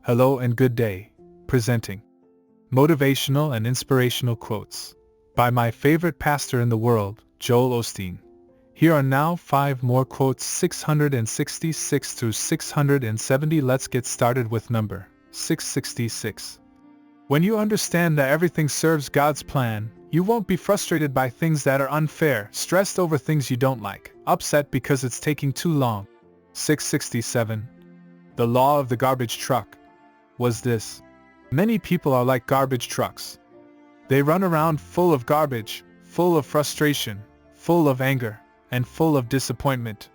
Hello and good day. Presenting Motivational and Inspirational Quotes by my favorite pastor in the world, Joel Osteen. Here are now 5 more quotes, 666 through 670. Let's get started with number 666. When you understand that everything serves God's plan, you won't be frustrated by things that are unfair, stressed over things you don't like, upset because it's taking too long. 667. The law of the garbage truck was this. Many people are like garbage trucks. They run around full of garbage, full of frustration, full of anger, and full of disappointment.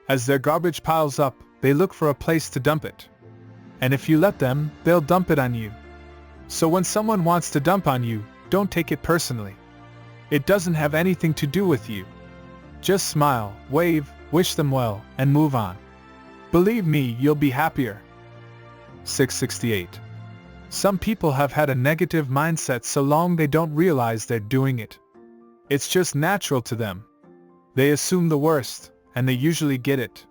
As their garbage piles up, they look for a place to dump it. And if you let them, they'll dump it on you. So when someone wants to dump on you, don't take it personally. It doesn't have anything to do with you. Just smile, wave, wish them well, and move on. Believe me, you'll be happier. 668. Some people have had a negative mindset so long they don't realize they're doing it. It's just natural to them. They assume the worst, and they usually get it.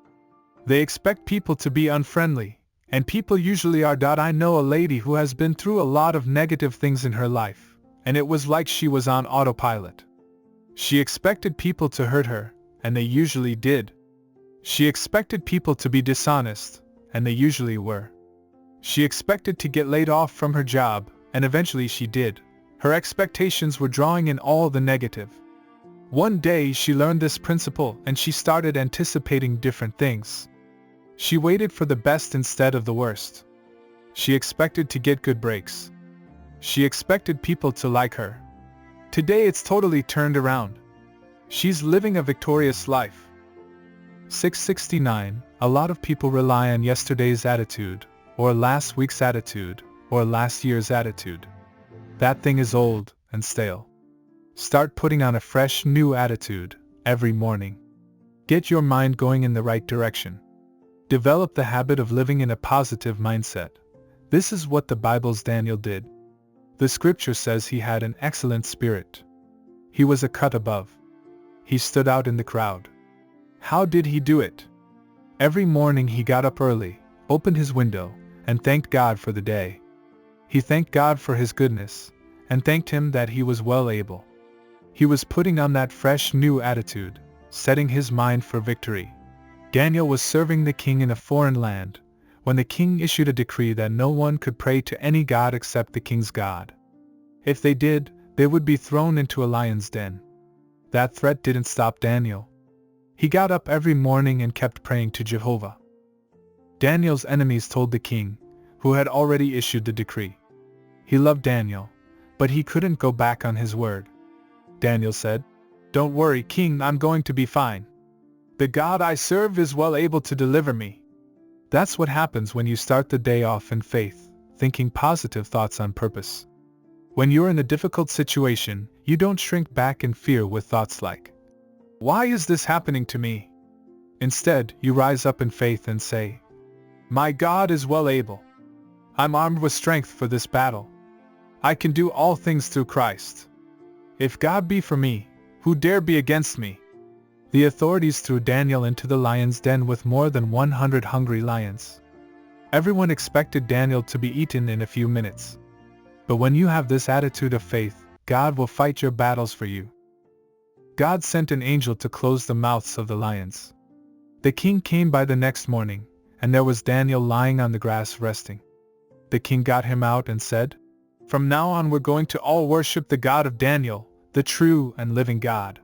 They expect people to be unfriendly, and people usually are. I know a lady who has been through a lot of negative things in her life, and it was like she was on autopilot. She expected people to hurt her, and they usually did. She expected people to be dishonest, and they usually were. She expected to get laid off from her job, and eventually she did. Her expectations were drawing in all the negative. One day she learned this principle and she started anticipating different things. She waited for the best instead of the worst. She expected to get good breaks. She expected people to like her. Today it's totally turned around. She's living a victorious life. 669. A lot of people rely on yesterday's attitude, or last week's attitude, or last year's attitude. That thing is old and stale. Start putting on a fresh, new attitude every morning. Get your mind going in the right direction. Develop the habit of living in a positive mindset. This is what the Bible's Daniel did. The scripture says he had an excellent spirit. He was a cut above. He stood out in the crowd. How did he do it? Every morning he got up early, opened his window, and thanked God for the day. He thanked God for his goodness, and thanked him that he was well able. He was putting on that fresh new attitude, setting his mind for victory. Daniel was serving the king in a foreign land, when the king issued a decree that no one could pray to any god except the king's God. If they did, they would be thrown into a lion's den. That threat didn't stop Daniel. He got up every morning and kept praying to Jehovah. Daniel's enemies told the king, who had already issued the decree. He loved Daniel, but he couldn't go back on his word. Daniel said, "Don't worry, king, I'm going to be fine. The God I serve is well able to deliver me." That's what happens when you start the day off in faith, thinking positive thoughts on purpose. When you're in a difficult situation, you don't shrink back in fear with thoughts like, "Why is this happening to me?" Instead, you rise up in faith and say, "My God is well able. I'm armed with strength for this battle. I can do all things through Christ. If God be for me, who dare be against me?" The authorities threw Daniel into the lion's den with more than 100 hungry lions. Everyone expected Daniel to be eaten in a few minutes. But when you have this attitude of faith, God will fight your battles for you. God sent an angel to close the mouths of the lions. The king came by the next morning, and there was Daniel lying on the grass resting. The king got him out and said, "From now on we're going to all worship the God of Daniel, the true and living God."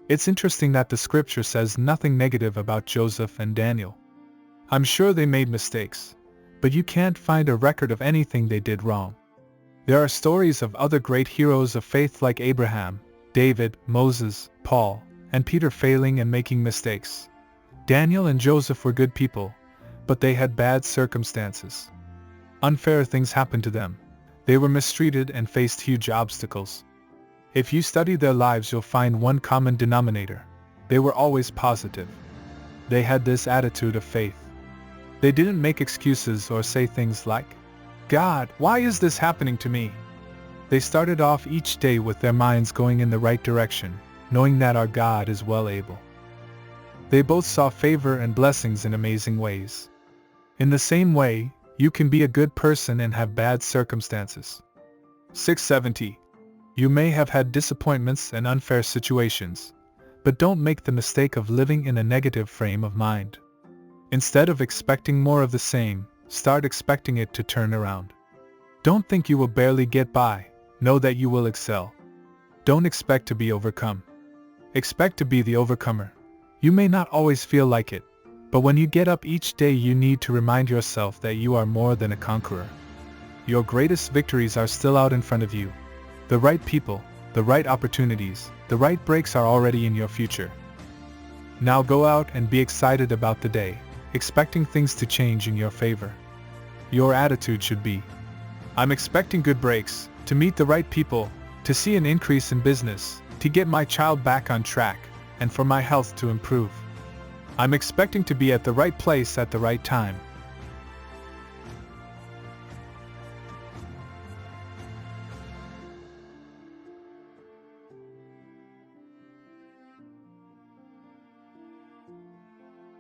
It's interesting that the scripture says nothing negative about Joseph and Daniel. I'm sure they made mistakes, but you can't find a record of anything they did wrong. There are stories of other great heroes of faith like Abraham, David, Moses, Paul, and Peter failing and making mistakes. Daniel and Joseph were good people, but they had bad circumstances. Unfair things happened to them. They were mistreated and faced huge obstacles. If you study their lives, you'll find one common denominator. They were always positive. They had this attitude of faith. They didn't make excuses or say things like, "God, why is this happening to me?" They started off each day with their minds going in the right direction, knowing that our God is well able. They both saw favor and blessings in amazing ways. In the same way, You can be a good person and have bad circumstances. 670. You may have had disappointments and unfair situations, but don't make the mistake of living in a negative frame of mind. Instead of expecting more of the same, start expecting it to turn around. Don't think you will barely get by, know that you will excel. Don't expect to be overcome. Expect to be the overcomer. You may not always feel like it, but when you get up each day you need to remind yourself that you are more than a conqueror. Your greatest victories are still out in front of you. The right people, the right opportunities, the right breaks are already in your future. Now go out and be excited about the day, expecting things to change in your favor. Your attitude should be, I'm expecting good breaks, to meet the right people, to see an increase in business, to get my child back on track, and for my health to improve. I'm expecting to be at the right place at the right time.